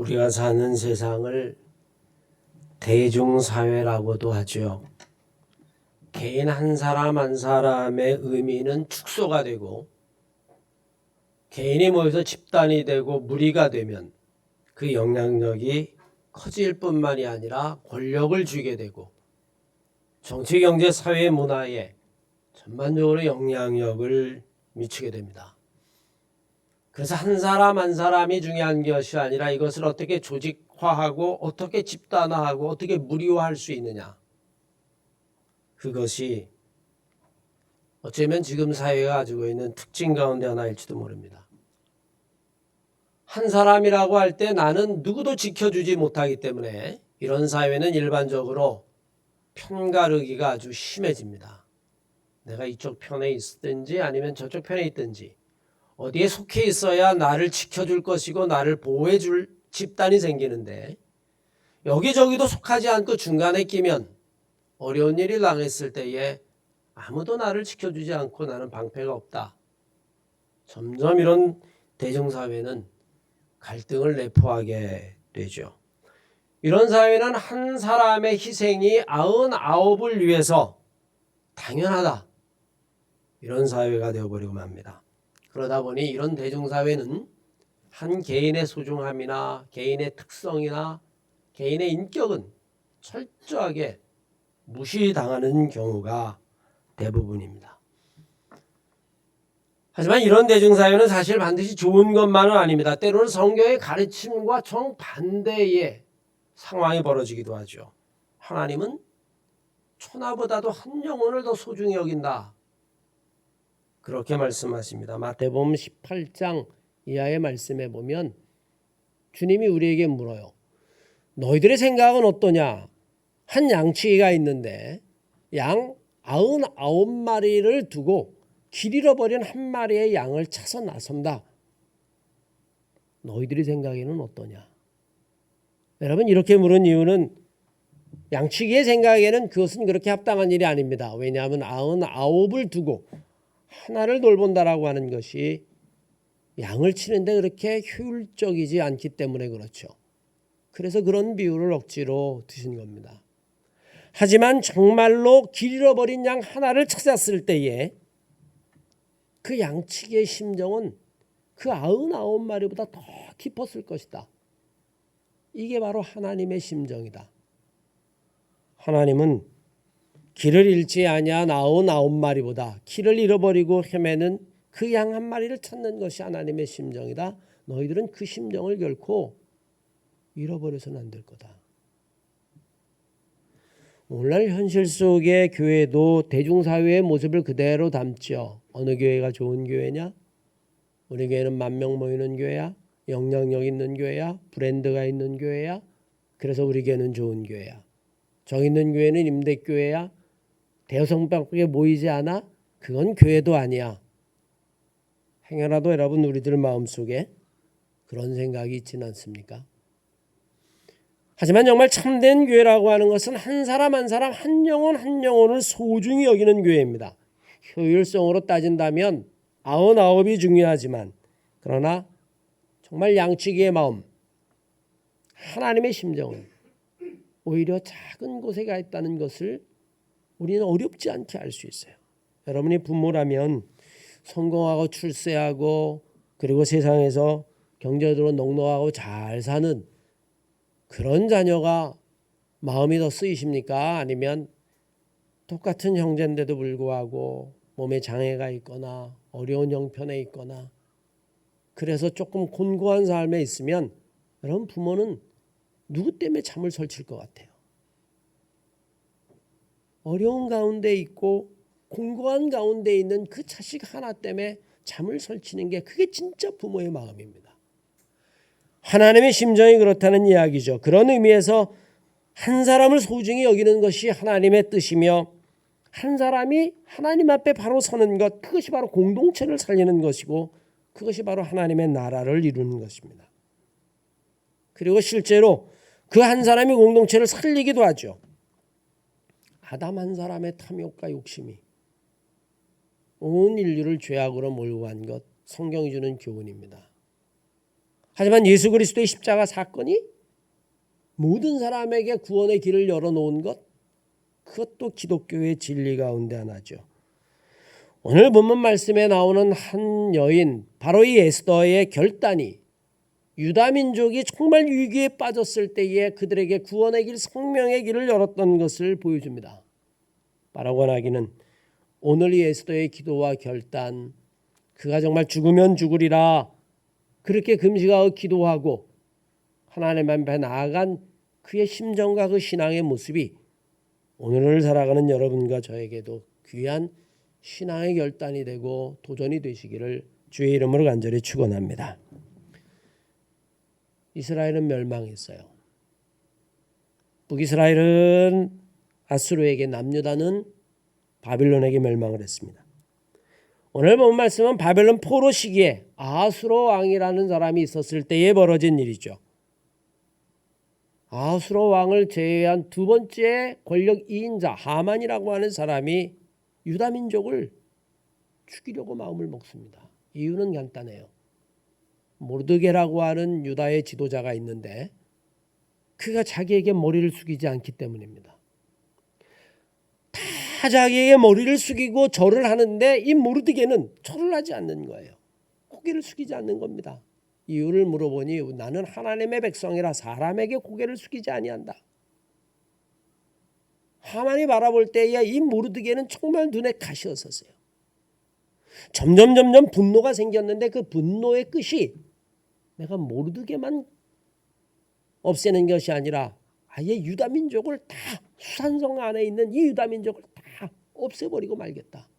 우리가 사는 세상을 대중사회라고도 하죠. 개인 한 사람 한 사람의 의미는 축소가 되고 개인이 모여서 집단이 되고 무리가 되면 그 영향력이 커질 뿐만이 아니라 권력을 쥐게 되고 정치, 경제, 사회, 문화에 전반적으로 영향력을 미치게 됩니다. 그래서 한 사람 한 사람이 중요한 것이 아니라 이것을 어떻게 조직화하고 어떻게 집단화하고 어떻게 무리화할 수 있느냐. 그것이 어쩌면 지금 사회가 가지고 있는 특징 가운데 하나일지도 모릅니다. 한 사람이라고 할 때 나는 누구도 지켜주지 못하기 때문에 이런 사회는 일반적으로 편가르기가 아주 심해집니다. 내가 이쪽 편에 있든지 아니면 저쪽 편에 있든지 어디에 속해 있어야 나를 지켜줄 것이고 나를 보호해줄 집단이 생기는데 여기저기도 속하지 않고 중간에 끼면 어려운 일이 당했을 때에 아무도 나를 지켜주지 않고 나는 방패가 없다. 점점 이런 대중사회는 갈등을 내포하게 되죠. 이런 사회는 한 사람의 희생이 99을 위해서 당연하다. 이런 사회가 되어버리고 맙니다. 그러다 보니 이런 대중사회는 한 개인의 소중함이나 개인의 특성이나 개인의 인격은 철저하게 무시당하는 경우가 대부분입니다. 하지만 이런 대중사회는 사실 반드시 좋은 것만은 아닙니다. 때로는 성경의 가르침과 정반대의 상황이 벌어지기도 하죠. 하나님은 천하보다도 한 영혼을 더 소중히 여긴다. 그렇게 말씀하십니다. 마태복음 18장 이하의 말씀에 보면 주님이 우리에게 물어요. 너희들의 생각은 어떠냐? 한 양치기가 있는데 양 99마리를 두고 길 잃어버린 한 마리의 양을 찾아 나선다. 너희들의 생각에는 어떠냐? 여러분 이렇게 물은 이유는 양치기의 생각에는 그것은 그렇게 합당한 일이 아닙니다. 왜냐하면 99을 두고 하나를 돌본다라고 하는 것이 양을 치는데 그렇게 효율적이지 않기 때문에 그렇죠. 그래서 그런 비유를 억지로 드신 겁니다. 하지만 정말로 길 잃어버린 양 하나를 찾았을 때에 그 양치기의 심정은 그 99마리보다 더 깊었을 것이다. 이게 바로 하나님의 심정이다. 하나님은 길을 잃지 아니한 99마리보다 길을 잃어버리고 헤매는 그 양 한 마리를 찾는 것이 하나님의 심정이다. 너희들은 그 심정을 결코 잃어버려서는 안 될 거다. 오늘날 현실 속의 교회도 대중사회의 모습을 그대로 담죠. 어느 교회가 좋은 교회냐? 우리 교회는 10,000명 모이는 교회야? 영향력 있는 교회야? 브랜드가 있는 교회야? 그래서 우리 교회는 좋은 교회야. 저 있는 교회는 임대교회야? 대여성밖에 모이지 않아? 그건 교회도 아니야. 행여라도 여러분 우리들 마음속에 그런 생각이 있지는 않습니까? 하지만 정말 참된 교회라고 하는 것은 한 사람 한 사람 한 영혼 한 영혼을 소중히 여기는 교회입니다. 효율성으로 따진다면 99이 중요하지만 그러나 정말 양치기의 마음, 하나님의 심정은 오히려 작은 곳에 가 있다는 것을 우리는 어렵지 않게 알 수 있어요. 여러분이 부모라면 성공하고 출세하고 그리고 세상에서 경제적으로 넉넉하고 잘 사는 그런 자녀가 마음이 더 쓰이십니까? 아니면 똑같은 형제인데도 불구하고 몸에 장애가 있거나 어려운 형편에 있거나 그래서 조금 곤고한 삶에 있으면 여러분 부모는 누구 때문에 잠을 설칠 것 같아요? 어려운 가운데 있고 공고한 가운데 있는 그 자식 하나 때문에 잠을 설치는 게 그게 진짜 부모의 마음입니다. 하나님의 심정이 그렇다는 이야기죠. 그런 의미에서 한 사람을 소중히 여기는 것이 하나님의 뜻이며 한 사람이 하나님 앞에 바로 서는 것, 그것이 바로 공동체를 살리는 것이고 그것이 바로 하나님의 나라를 이루는 것입니다. 그리고 실제로 그 한 사람이 공동체를 살리기도 하죠. 아담 한 사람의 탐욕과 욕심이 온 인류를 죄악으로 몰고 간 것, 성경이 주는 교훈입니다. 하지만 예수 그리스도의 십자가 사건이 모든 사람에게 구원의 길을 열어놓은 것, 그것도 기독교의 진리 가운데 하나죠. 오늘 본문 말씀에 나오는 한 여인, 바로 이 에스더의 결단이 유다민족이 정말 위기에 빠졌을 때에 그들에게 구원의 길, 생명의 길을 열었던 것을 보여줍니다. 바라고나기는 오늘 이 에스더의 기도와 결단, 그가 정말 죽으면 죽으리라 그렇게 금식하고 기도하고 하나님 앞에 나아간 그의 심정과 그 신앙의 모습이 오늘을 살아가는 여러분과 저에게도 귀한 신앙의 결단이 되고 도전이 되시기를 주의 이름으로 간절히 축원합니다. 이스라엘은 멸망했어요. 북이스라엘은 아수르에게, 남유다는 바빌론에게 멸망을 했습니다. 오늘 본 말씀은 바벨론 포로 시기에 아하수로 왕이라는 사람이 있었을 때에 벌어진 일이죠. 아하수로 왕을 제외한 두 번째 권력 2인자 하만이라고 하는 사람이 유다 민족을 죽이려고 마음을 먹습니다. 이유는 간단해요. 모르드게라고 하는 유다의 지도자가 있는데 그가 자기에게 머리를 숙이지 않기 때문입니다. 다 자기에게 머리를 숙이고 절을 하는데 이 모르드게는 절을 하지 않는 거예요. 고개를 숙이지 않는 겁니다. 이유를 물어보니 나는 하나님의 백성이라 사람에게 고개를 숙이지 아니한다. 하만이 바라볼 때에 이 모르드게는 정말 눈에 가시였었어요. 점점 분노가 생겼는데 그 분노의 끝이 내가 모르드게만 없애는 것이 아니라 아예 유다 민족을 다, 수산성 안에 있는 이 유다 민족을 다 없애버리고 말겠다.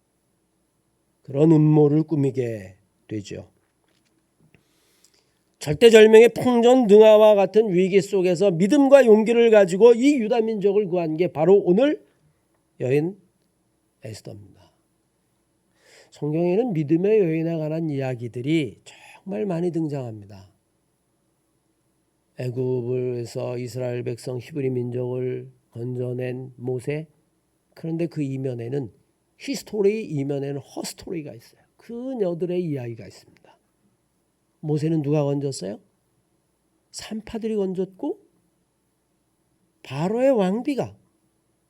그런 음모를 꾸미게 되죠. 절대절명의 풍전등화와 같은 위기 속에서 믿음과 용기를 가지고 이 유다 민족을 구한 게 바로 오늘 여인 에스더입니다. 성경에는 믿음의 여인에 관한 이야기들이 정말 많이 등장합니다. 애굽에서 이스라엘 백성 히브리 민족을 건져낸 모세, 그런데 그 이면에는 히스토리 이면에는 허스토리가 있어요. 그녀들의 이야기가 있습니다. 모세는 누가 건졌어요? 산파들이 건졌고 바로의 왕비가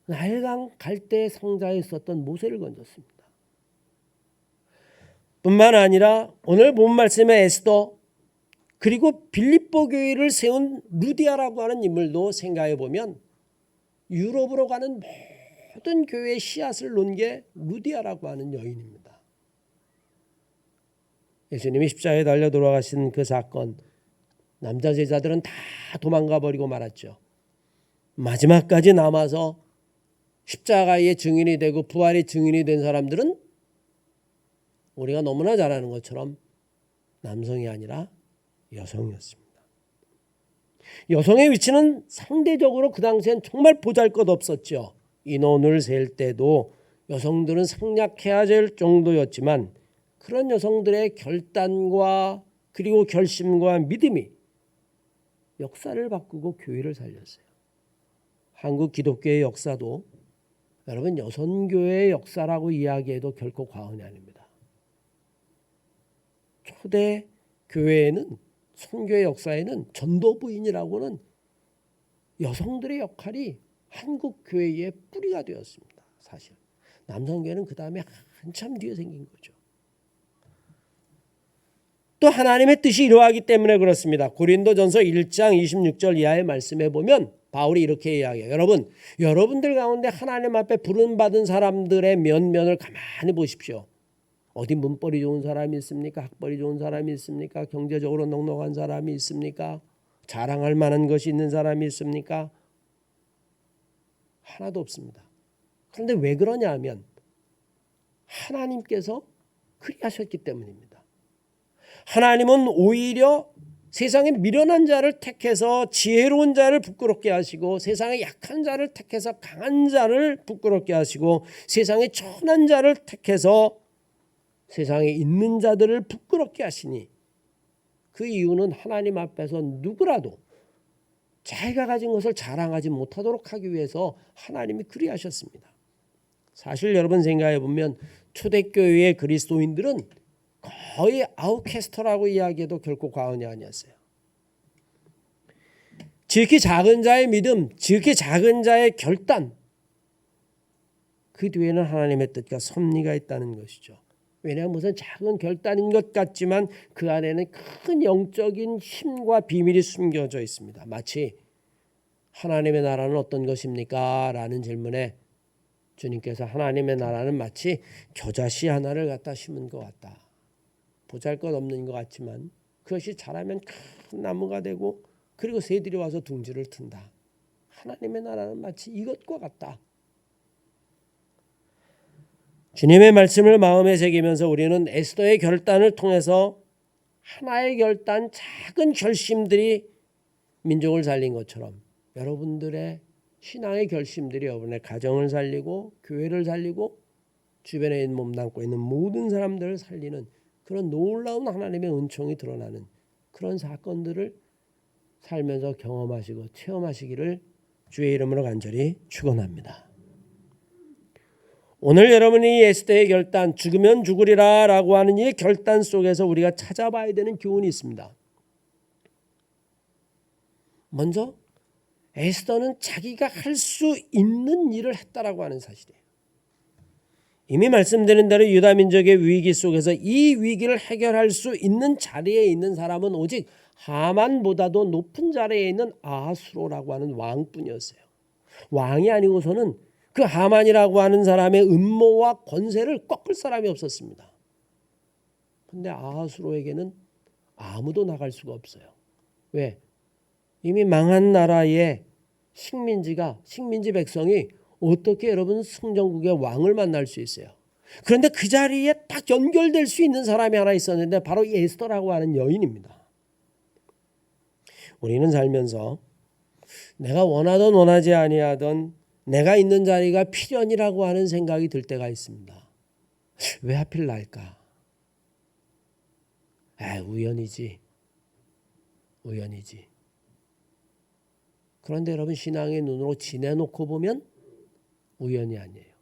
나일강 갈대 성자에 있었던 모세를 건졌습니다. 뿐만 아니라 오늘 본 말씀의 에스더, 그리고 빌립보 교회를 세운 루디아라고 하는 인물도 생각해 보면 유럽으로 가는 모든 교회의 씨앗을 놓은 게 루디아라고 하는 여인입니다. 예수님이 십자가에 달려 돌아가신 그 사건, 남자 제자들은 다 도망가 버리고 말았죠. 마지막까지 남아서 십자가의 증인이 되고 부활의 증인이 된 사람들은 우리가 너무나 잘 아는 것처럼 남성이 아니라 여성이었습니다. 여성의 위치는 상대적으로 그 당시엔 정말 보잘것없었죠. 인원을 셀 때도 여성들은 생략해야 될 정도였지만 그런 여성들의 결단과 그리고 결심과 믿음이 역사를 바꾸고 교회를 살렸어요. 한국 기독교의 역사도 여러분 여성교회의 역사라고 이야기해도 결코 과언이 아닙니다. 초대 교회에는, 선교의 역사에는 전도부인이라고는 여성들의 역할이 한국 교회의 뿌리가 되었습니다. 사실 남성교회는 그 다음에 한참 뒤에 생긴 거죠. 또 하나님의 뜻이 이러하기 때문에 그렇습니다. 고린도전서 1장 26절 이하의 말씀에 보면 바울이 이렇게 이야기해요. 여러분들 가운데 하나님 앞에 부름받은 사람들의 면면을 가만히 보십시오. 어디 문벌이 좋은 사람이 있습니까? 학벌이 좋은 사람이 있습니까? 경제적으로 넉넉한 사람이 있습니까? 자랑할 만한 것이 있는 사람이 있습니까? 하나도 없습니다. 그런데 왜 그러냐 하면 하나님께서 그리하셨기 때문입니다. 하나님은 오히려 세상에 미련한 자를 택해서 지혜로운 자를 부끄럽게 하시고, 세상에 약한 자를 택해서 강한 자를 부끄럽게 하시고, 세상에 천한 자를 택해서 세상에 있는 자들을 부끄럽게 하시니, 그 이유는 하나님 앞에서 누구라도 자기가 가진 것을 자랑하지 못하도록 하기 위해서 하나님이 그리하셨습니다. 사실 여러분 생각해 보면 초대교회의 그리스도인들은 거의 아웃캐스터라고 이야기해도 결코 과언이 아니었어요. 지극히 작은 자의 믿음, 지극히 작은 자의 결단, 그 뒤에는 하나님의 뜻과 섭리가 있다는 것이죠. 왜냐하면 무슨 작은 결단인 것 같지만 그 안에는 큰 영적인 힘과 비밀이 숨겨져 있습니다. 마치 하나님의 나라는 어떤 것입니까? 라는 질문에 주님께서 하나님의 나라는 마치 겨자씨 하나를 갖다 심은 것 같다. 보잘것없는 것 같지만 그것이 자라면 큰 나무가 되고 그리고 새들이 와서 둥지를 튼다. 하나님의 나라는 마치 이것과 같다. 주님의 말씀을 마음에 새기면서 우리는 에스더의 결단을 통해서 하나의 결단, 작은 결심들이 민족을 살린 것처럼 여러분들의 신앙의 결심들이 여러분의 가정을 살리고 교회를 살리고 주변에 몸담고 있는 모든 사람들을 살리는 그런 놀라운 하나님의 은총이 드러나는 그런 사건들을 살면서 경험하시고 체험하시기를 주의 이름으로 간절히 축원합니다. 오늘 여러분이 에스더의 결단, 죽으면 죽으리라 라고 하는 이 결단 속에서 우리가 찾아봐야 되는 교훈이 있습니다. 먼저 에스더는 자기가 할 수 있는 일을 했다라고 하는 사실이에요. 이미 말씀드린 대로 유다 민족의 위기 속에서 이 위기를 해결할 수 있는 자리에 있는 사람은 오직 하만보다도 높은 자리에 있는 아하수로라고 하는 왕뿐이었어요. 왕이 아니고서는 그 하만이라고 하는 사람의 음모와 권세를 꺾을 사람이 없었습니다. 그런데 아하수로에게는 아무도 나갈 수가 없어요. 왜? 이미 망한 나라의 식민지 백성이 어떻게 여러분 승전국의 왕을 만날 수 있어요? 그런데 그 자리에 딱 연결될 수 있는 사람이 하나 있었는데 바로 에스더라고 하는 여인입니다. 우리는 살면서 내가 원하든 원하지 아니하든 내가 있는 자리가 필연이라고 하는 생각이 들 때가 있습니다. 왜 하필 날까? 우연이지. 그런데 여러분 신앙의 눈으로 지내놓고 보면 우연이 아니에요.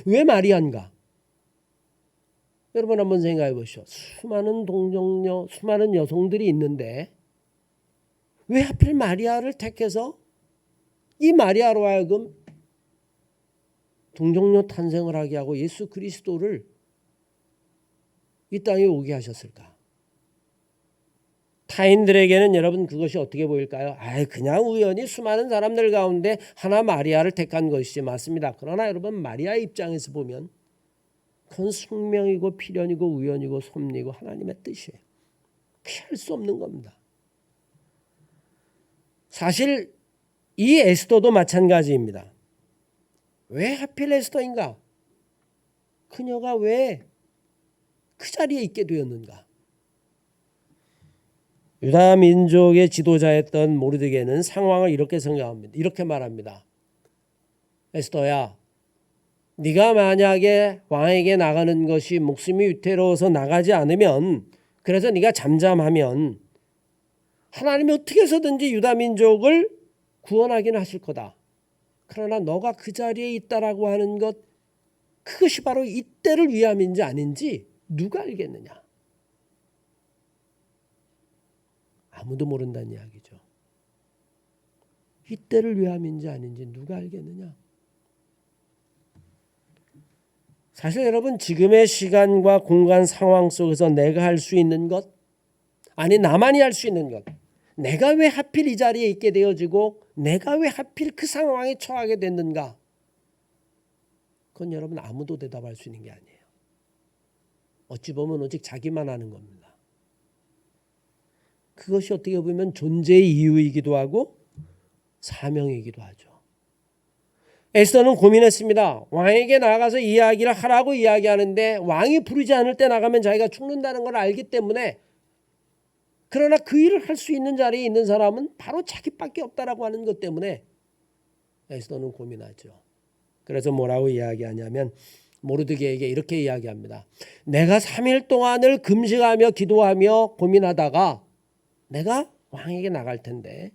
왜 마리아인가? 여러분 한번 생각해 보시오. 수많은 동정녀, 수많은 여성들이 있는데 왜 하필 마리아를 택해서 이 마리아로 하여금 동정녀 탄생을 하게 하고 예수 그리스도를 이 땅에 오게 하셨을까? 타인들에게는 여러분 그것이 어떻게 보일까요? 그냥 우연히 수많은 사람들 가운데 하나 마리아를 택한 것이지 맞습니다. 그러나 여러분 마리아의 입장에서 보면 그건 숙명이고 필연이고 우연이고 섭리고 하나님의 뜻이에요. 피할 수 없는 겁니다. 사실 이 에스더도 마찬가지입니다. 왜 하필 에스더인가? 그녀가 왜 그 자리에 있게 되었는가? 유다 민족의 지도자였던 모르드게는 상황을 이렇게 생각합니다. 이렇게 말합니다. 에스더야, 네가 만약에 왕에게 나가는 것이 목숨이 위태로워서 나가지 않으면, 그래서 네가 잠잠하면 하나님이 어떻게 해서든지 유다 민족을 구원하기는 하실 거다. 그러나 너가 그 자리에 있다라고 하는 것, 그것이 바로 이때를 위함인지 아닌지 누가 알겠느냐? 아무도 모른다는 이야기죠. 이때를 위함인지 아닌지 누가 알겠느냐? 사실 여러분 지금의 시간과 공간 상황 속에서 내가 할 수 있는 것, 아니 나만이 할 수 있는 것, 내가 왜 하필 이 자리에 있게 되어지고 내가 왜 하필 그 상황에 처하게 됐는가? 그건 여러분 아무도 대답할 수 있는 게 아니에요. 어찌 보면 오직 자기만 아는 겁니다. 그것이 어떻게 보면 존재의 이유이기도 하고 사명이기도 하죠. 에스더는 고민했습니다. 왕에게 나가서 이야기를 하라고 이야기하는데 왕이 부르지 않을 때 나가면 자기가 죽는다는 걸 알기 때문에, 그러나 그 일을 할 수 있는 자리에 있는 사람은 바로 자기밖에 없다라고 하는 것 때문에 에스더는 고민하죠. 그래서 뭐라고 이야기하냐면 모르드게에게 이렇게 이야기합니다. 내가 3일 동안을 금식하며 기도하며 고민하다가 내가 왕에게 나갈 텐데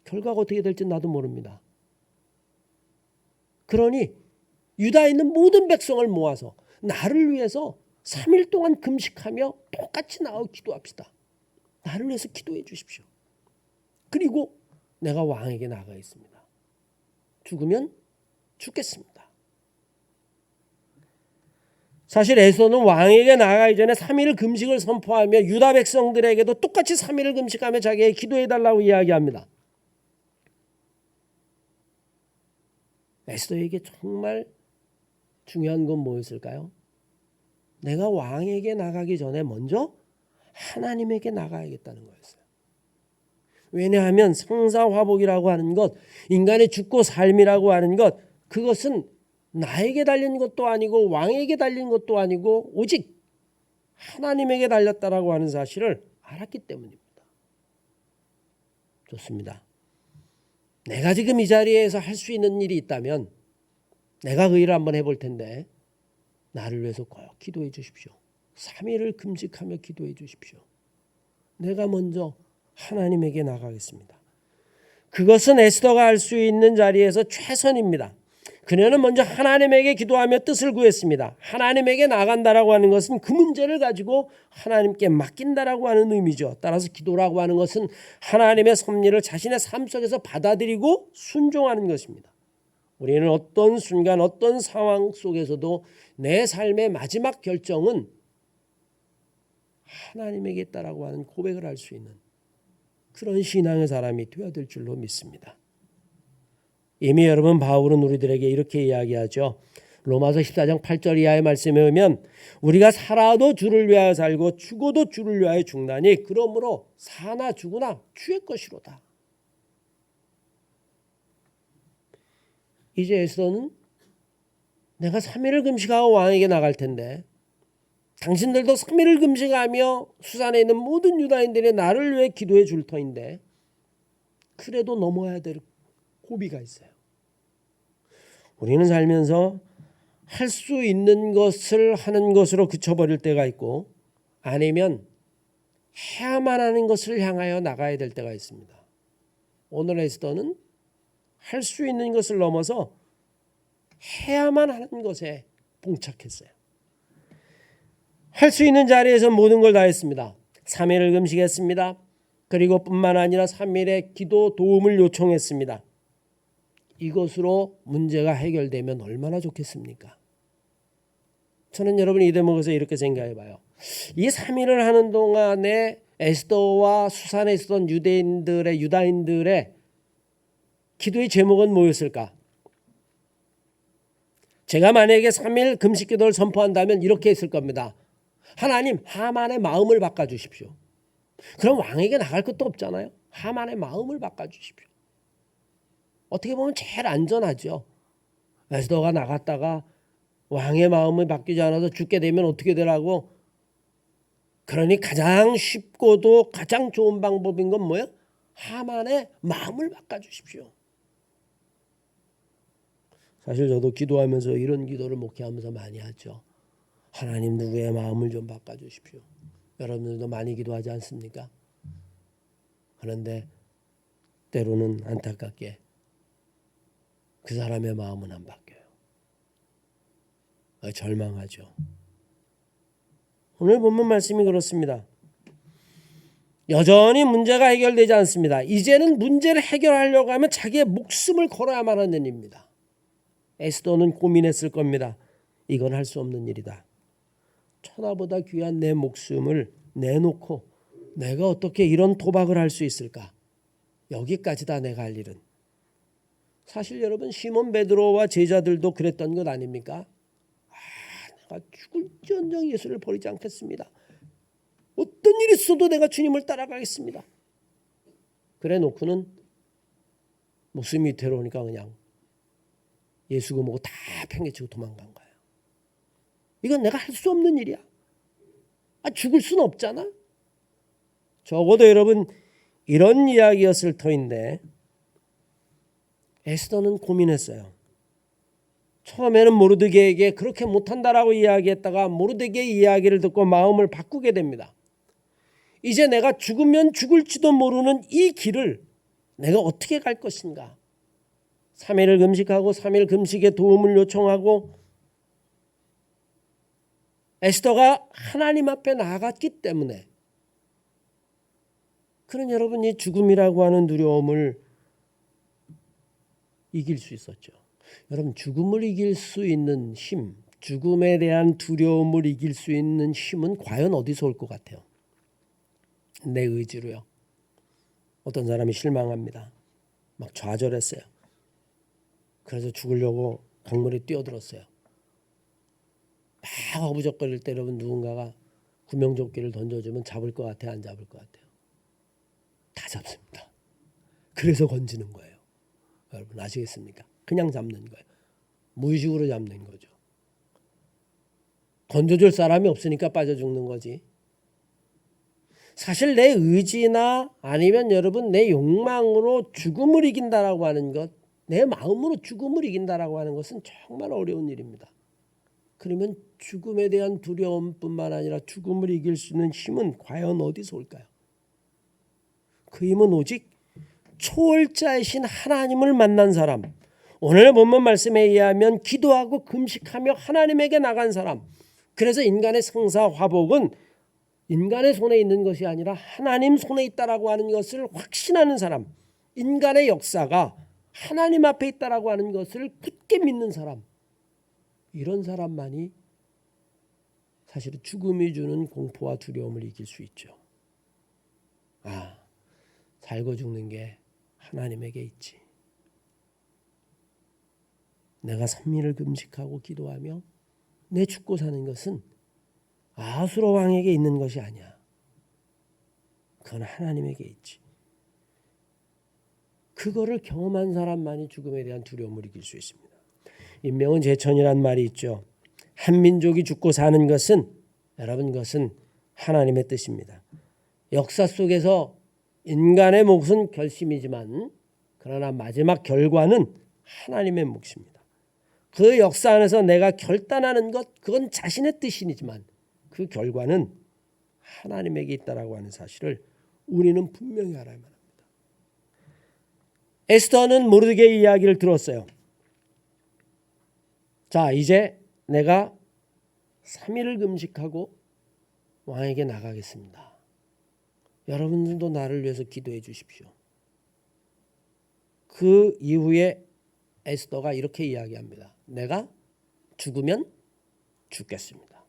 결과가 어떻게 될지 나도 모릅니다. 그러니 유다에 있는 모든 백성을 모아서 나를 위해서 3일 동안 금식하며 똑같이 나와 기도합시다. 나를 위해서 기도해 주십시오. 그리고 내가 왕에게 나가 있습니다. 죽으면 죽겠습니다. 사실 에스더는 왕에게 나가기 전에 3일 금식을 선포하며 유다 백성들에게도 똑같이 3일을 금식하며 자기에게 기도해달라고 이야기합니다. 에스더에게 정말 중요한 건 뭐였을까요? 내가 왕에게 나가기 전에 먼저 하나님에게 나가야겠다는 거였어요. 왜냐하면 상사화복이라고 하는 것, 인간의 죽고 삶이라고 하는 것, 그것은 나에게 달린 것도 아니고 왕에게 달린 것도 아니고 오직 하나님에게 달렸다라고 하는 사실을 알았기 때문입니다. 좋습니다. 내가 지금 이 자리에서 할 수 있는 일이 있다면 내가 그 일을 한번 해볼 텐데 나를 위해서 꼭 기도해 주십시오. 3일을 금식하며 기도해 주십시오. 내가 먼저 하나님에게 나가겠습니다. 그것은 에스더가 할 수 있는 자리에서 최선입니다. 그녀는 먼저 하나님에게 기도하며 뜻을 구했습니다. 하나님에게 나간다라고 하는 것은 그 문제를 가지고 하나님께 맡긴다라고 하는 의미죠. 따라서 기도라고 하는 것은 하나님의 섭리를 자신의 삶 속에서 받아들이고 순종하는 것입니다. 우리는 어떤 순간 어떤 상황 속에서도 내 삶의 마지막 결정은 하나님에게 있다라고 하는 고백을 할 수 있는 그런 신앙의 사람이 되어야 될 줄로 믿습니다. 이미 여러분 바울은 우리들에게 이렇게 이야기하죠. 로마서 14장 8절 이하의 말씀에 보면 우리가 살아도 주를 위하여 살고 죽어도 주를 위하여 죽나니 그러므로 사나 죽으나 주의 것이로다. 이제 에스더는 내가 3일을 금식하고 왕에게 나갈 텐데 당신들도 3일을 금식하며 수산에 있는 모든 유다인들이 나를 위해 기도해 줄 터인데 그래도 넘어야 될 고비가 있어요. 우리는 살면서 할 수 있는 것을 하는 것으로 그쳐버릴 때가 있고 아니면 해야만 하는 것을 향하여 나가야 될 때가 있습니다. 오늘 에스더는 할 수 있는 것을 넘어서 해야만 하는 것에 봉착했어요. 할 수 있는 자리에서 모든 걸 다 했습니다. 3일을 금식했습니다. 그리고 뿐만 아니라 3일의 기도 도움을 요청했습니다. 이것으로 문제가 해결되면 얼마나 좋겠습니까? 저는 여러분이 이 대목에서 이렇게 생각해 봐요. 이 3일을 하는 동안에 에스더와 수산에 있었던 유다인들의 기도의 제목은 뭐였을까? 제가 만약에 3일 금식 기도를 선포한다면 이렇게 했을 겁니다. 하나님, 하만의 마음을 바꿔주십시오. 그럼 왕에게 나갈 것도 없잖아요. 하만의 마음을 바꿔주십시오. 어떻게 보면 제일 안전하죠. 에스더가 나갔다가 왕의 마음을 바뀌지 않아서 죽게 되면 어떻게 되라고? 그러니 가장 쉽고도 가장 좋은 방법인 건 뭐예요? 하만의 마음을 바꿔주십시오. 사실 저도 기도하면서 이런 기도를 목회하면서 많이 하죠. 하나님 누구의 마음을 좀 바꿔주십시오. 여러분들도 많이 기도하지 않습니까? 그런데 때로는 안타깝게 그 사람의 마음은 안 바뀌어요. 절망하죠. 오늘 본문 말씀이 그렇습니다. 여전히 문제가 해결되지 않습니다. 이제는 문제를 해결하려고 하면 자기의 목숨을 걸어야만 하는 일입니다. 에스더는 고민했을 겁니다. 이건 할 수 없는 일이다. 천하보다 귀한 내 목숨을 내놓고 내가 어떻게 이런 도박을 할 수 있을까? 여기까지다 내가 할 일은. 사실 여러분 시몬 베드로와 제자들도 그랬던 것 아닙니까? 내가 죽을지언정 예수를 버리지 않겠습니다. 어떤 일이 있어도 내가 주님을 따라가겠습니다. 그래 놓고는 목숨이 위태로우니까 그냥 예수 그모고 다 팽개치고 도망간 거예요. 이건 내가 할 수 없는 일이야. 죽을 수는 없잖아. 적어도 여러분 이런 이야기였을 터인데 에스더는 고민했어요. 처음에는 모르드게에게 그렇게 못한다라고 이야기했다가 모르드게의 이야기를 듣고 마음을 바꾸게 됩니다. 이제 내가 죽으면 죽을지도 모르는 이 길을 내가 어떻게 갈 것인가. 3일을 금식하고 3일 금식의 도움을 요청하고 에스더가 하나님 앞에 나아갔기 때문에 그런 여러분이 죽음이라고 하는 두려움을 이길 수 있었죠. 여러분, 죽음을 이길 수 있는 힘, 죽음에 대한 두려움을 이길 수 있는 힘은 과연 어디서 올 것 같아요? 내 의지로요. 어떤 사람이 실망합니다. 막 좌절했어요. 그래서 죽으려고 강물에 뛰어들었어요. 막 허부적거릴 때 여러분 누군가가 구명조끼를 던져주면 잡을 것 같아요? 안 잡을 것 같아요? 다 잡습니다. 그래서 건지는 거예요. 여러분 아시겠습니까? 그냥 잡는 거예요. 무의식으로 잡는 거죠. 건져줄 사람이 없으니까 빠져 죽는 거지. 사실 내 의지나 아니면 여러분 내 욕망으로 죽음을 이긴다라고 하는 것, 내 마음으로 죽음을 이긴다라고 하는 것은 정말 어려운 일입니다. 그러면 죽음에 대한 두려움뿐만 아니라 죽음을 이길 수 있는 힘은 과연 어디서 올까요? 그 힘은 오직 초월자이신 하나님을 만난 사람, 오늘 본문 말씀에 의하면 기도하고 금식하며 하나님에게 나간 사람, 그래서 인간의 생사 화복은 인간의 손에 있는 것이 아니라 하나님 손에 있다라고 하는 것을 확신하는 사람, 인간의 역사가 하나님 앞에 있다라고 하는 것을 굳게 믿는 사람, 이런 사람만이 사실은 죽음이 주는 공포와 두려움을 이길 수 있죠. 살고 죽는 게 하나님에게 있지. 내가 3일을 금식하고 기도하며 내 죽고 사는 것은 아수르 왕에게 있는 것이 아니야. 그건 하나님에게 있지. 그거를 경험한 사람만이 죽음에 대한 두려움을 이길 수 있습니다. 인명은 제천이란 말이 있죠. 한 민족이 죽고 사는 것은 여러분 그것은 하나님의 뜻입니다. 역사 속에서 인간의 몫은 결심이지만 그러나 마지막 결과는 하나님의 몫입니다. 그 역사 안에서 내가 결단하는 것, 그건 자신의 뜻이지만 그 결과는 하나님에게 있다라고 하는 사실을 우리는 분명히 알아야만 합니다. 에스더는 모르드게의 이야기를 들었어요. 자, 이제 내가 3일을 금식하고 왕에게 나가겠습니다. 여러분들도 나를 위해서 기도해 주십시오. 그 이후에 에스더가 이렇게 이야기합니다. 내가 죽으면 죽겠습니다.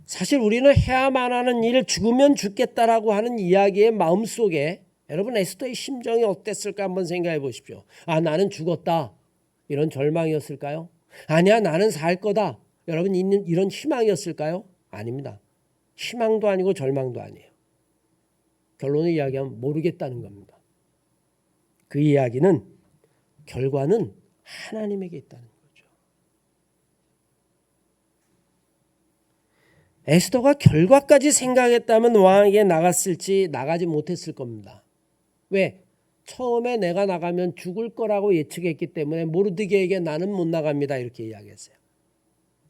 사실 우리는 해야만 하는 일, 죽으면 죽겠다라고 하는 이야기의 마음속에 여러분 에스더의 심정이 어땠을까 한번 생각해 보십시오. 나는 죽었다. 이런 절망이었을까요? 아니야, 나는 살 거다. 여러분 이런 희망이었을까요? 아닙니다. 희망도 아니고 절망도 아니에요. 결론을 이야기하면 모르겠다는 겁니다. 그 이야기는 결과는 하나님에게 있다는 거죠. 에스더가 결과까지 생각했다면 왕에게 나갔을지 나가지 못했을 겁니다. 왜? 처음에 내가 나가면 죽을 거라고 예측했기 때문에 모르드게에게 나는 못 나갑니다 이렇게 이야기했어요.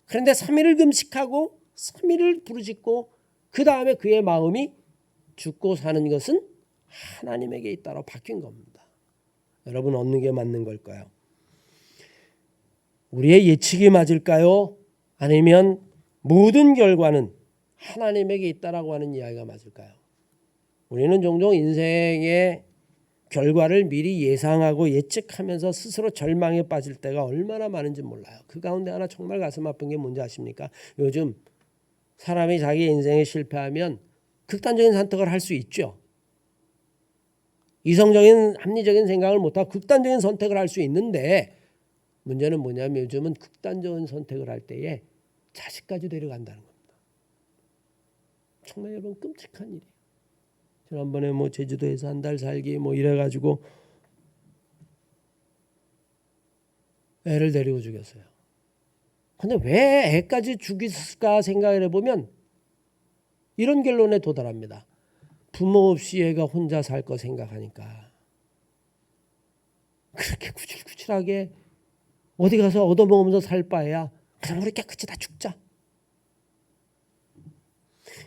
그런데 3일을 금식하고 3일을 부르짖고 그 다음에 그의 마음이 죽고 사는 것은 하나님에게 있다로 바뀐 겁니다. 여러분 어느 게 맞는 걸까요? 우리의 예측이 맞을까요? 아니면 모든 결과는 하나님에게 있다라고 하는 이야기가 맞을까요? 우리는 종종 인생의 결과를 미리 예상하고 예측하면서 스스로 절망에 빠질 때가 얼마나 많은지 몰라요. 그 가운데 하나 정말 가슴 아픈 게 뭔지 아십니까? 요즘 사람이 자기 인생에 실패하면 극단적인 선택을 할 수 있죠. 이성적인 합리적인 생각을 못하고 극단적인 선택을 할 수 있는데 문제는 뭐냐면 요즘은 극단적인 선택을 할 때에 자식까지 데려간다는 겁니다. 정말 여러분 끔찍한 일이에요. 지난번에 제주도에서 한 달 살기 이래가지고 애를 데리고 죽였어요. 근데 왜 애까지 죽였을까 생각을 해보면 이런 결론에 도달합니다. 부모 없이 애가 혼자 살 거 생각하니까 그렇게 구질구질하게 어디 가서 얻어먹으면서 살 바에야 그냥 우리 깨끗이 다 죽자.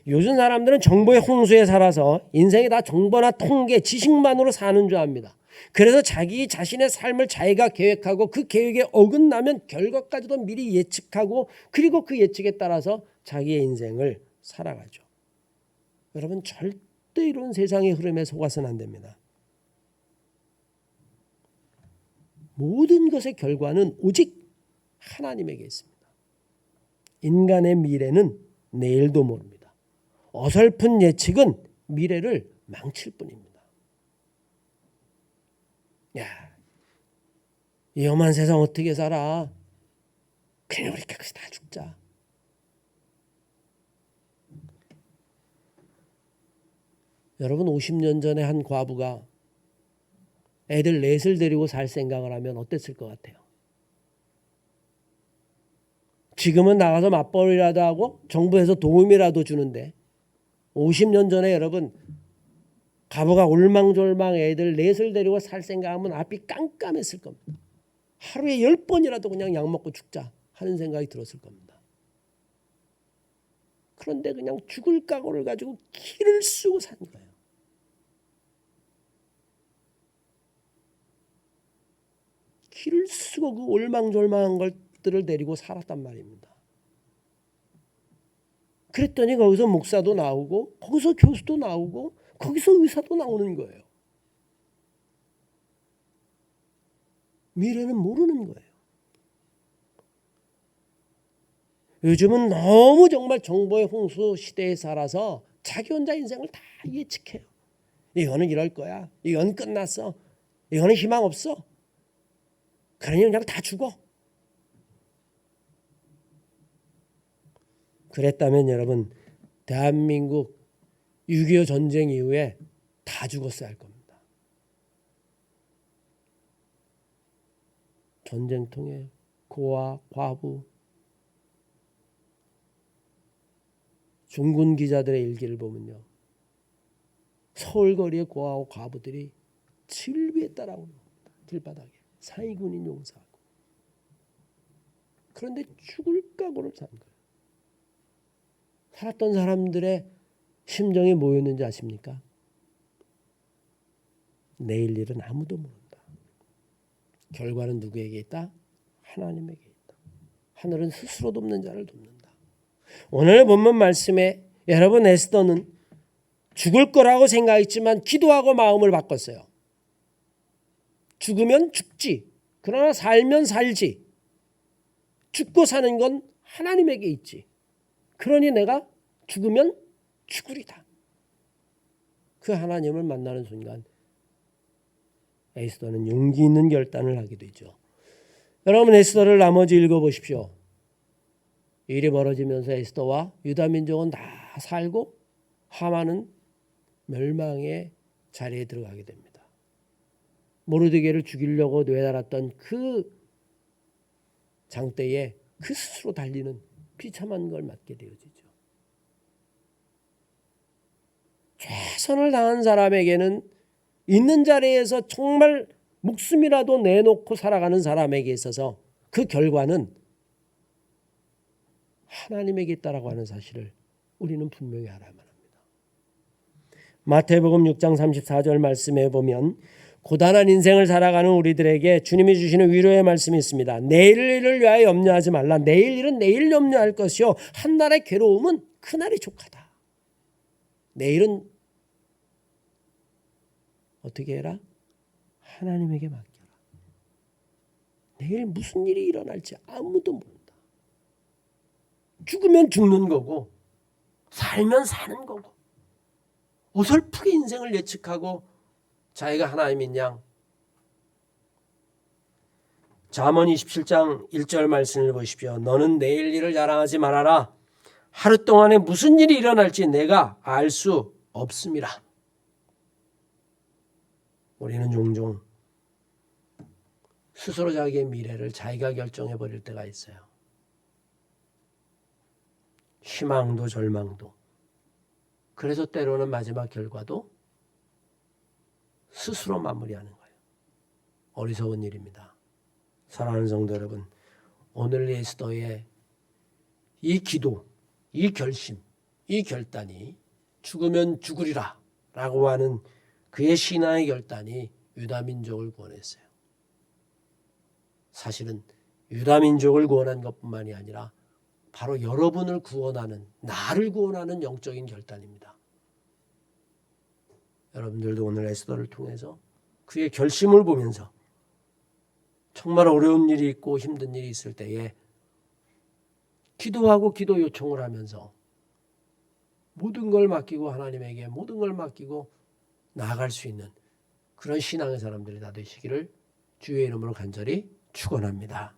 요즘 사람들은 정보의 홍수에 살아서 인생이 다 정보나 통계, 지식만으로 사는 줄 압니다. 그래서 자기 자신의 삶을 자기가 계획하고 그 계획에 어긋나면 결과까지도 미리 예측하고 그리고 그 예측에 따라서 자기의 인생을 살아가죠. 여러분 절대 이런 세상의 흐름에 속아서는 안 됩니다. 모든 것의 결과는 오직 하나님에게 있습니다. 인간의 미래는 내일도 모릅니다. 어설픈 예측은 미래를 망칠 뿐입니다. 야, 이 험한 세상 어떻게 살아? 그냥 우리 깨끗이 다 죽자. 여러분 50년 전에 한 과부가 애들 넷을 데리고 살 생각을 하면 어땠을 것 같아요? 지금은 나가서 맞벌이라도 하고 정부에서 도움이라도 주는데 50년 전에 여러분 과부가 올망졸망 애들 넷을 데리고 살 생각하면 앞이 깜깜했을 겁니다. 하루에 10번이라도 그냥 약 먹고 죽자 하는 생각이 들었을 겁니다. 그런데 그냥 죽을 각오를 가지고 기를 쓰고 산 거예요. 기를 쓰고 그 올망졸망한 것들을 데리고 살았단 말입니다. 그랬더니 거기서 목사도 나오고 거기서 교수도 나오고 거기서 의사도 나오는 거예요. 미래는 모르는 거예요. 요즘은 너무 정말 정보의 홍수 시대에 살아서 자기 혼자 인생을 다 예측해요. 이거는 이럴 거야. 이건 끝났어. 이거는 희망 없어. 그러니 그냥 다 죽어. 그랬다면 여러분 대한민국 6.25 전쟁 이후에 다 죽었어야 할 겁니다. 전쟁통에 고아, 과부, 중군 기자들의 일기를 보면요. 서울 거리의 고아와 과부들이 질비에 따라오는 겁니다. 길바닥에. 사이군인 용사하고. 그런데 죽을 각오를 산 거예요. 살았던 사람들의 심정이 뭐였는지 아십니까? 내일 일은 아무도 모른다. 결과는 누구에게 있다? 하나님에게 있다. 하늘은 스스로 돕는 자를 돕는다. 오늘 본문 말씀에 여러분 에스더는 죽을 거라고 생각했지만 기도하고 마음을 바꿨어요. 죽으면 죽지. 그러나 살면 살지. 죽고 사는 건 하나님에게 있지. 그러니 내가 죽으면 죽으리다. 그 하나님을 만나는 순간 에스더는 용기 있는 결단을 하게 되죠. 여러분 에스더를 나머지 읽어보십시오. 일이 벌어지면서 에스더와 유다 민족은 다 살고 하만은 멸망의 자리에 들어가게 됩니다. 모르드게를 죽이려고 내달았던 그 장대에 그 스스로 달리는 비참한 걸 맞게 되어지죠. 최선을 다한 사람에게는 있는 자리에서 정말 목숨이라도 내놓고 살아가는 사람에게 있어서 그 결과는 하나님에게 있다라고 하는 사실을 우리는 분명히 알아야만 합니다. 마태복음 6장 34절 말씀에 보면 고단한 인생을 살아가는 우리들에게 주님이 주시는 위로의 말씀이 있습니다. 내일 일을 위하여 염려하지 말라. 내일 일은 내일 염려할 것이요 한 날의 괴로움은 그날이 족하다. 내일은 어떻게 해라? 하나님에게 맡겨라. 내일 무슨 일이 일어날지 아무도 모른다. 죽으면 죽는 거고 살면 사는 거고 어설프게 인생을 예측하고 자기가 하나님인 양. 잠언 27장 1절 말씀을 보십시오. 너는 내일 일을 자랑하지 말아라. 하루 동안에 무슨 일이 일어날지 내가 알 수 없음이라. 우리는 종종 스스로 자기의 미래를 자기가 결정해 버릴 때가 있어요. 희망도 절망도. 그래서 때로는 마지막 결과도 스스로 마무리하는 거예요. 어리석은 일입니다. 사랑하는 성도 여러분, 오늘 에스더의 이 기도, 이 결심, 이 결단이 죽으면 죽으리라 라고 하는 그의 신앙의 결단이 유다민족을 구원했어요. 사실은 유다민족을 구원한 것뿐만이 아니라 바로 여러분을 구원하는, 나를 구원하는 영적인 결단입니다. 여러분들도 오늘 에스더를 통해서 그의 결심을 보면서 정말 어려운 일이 있고 힘든 일이 있을 때에 기도하고 기도 요청을 하면서 모든 걸 맡기고 하나님에게 모든 걸 맡기고 나아갈 수 있는 그런 신앙의 사람들이 다 되시기를 주의 이름으로 간절히 축원합니다.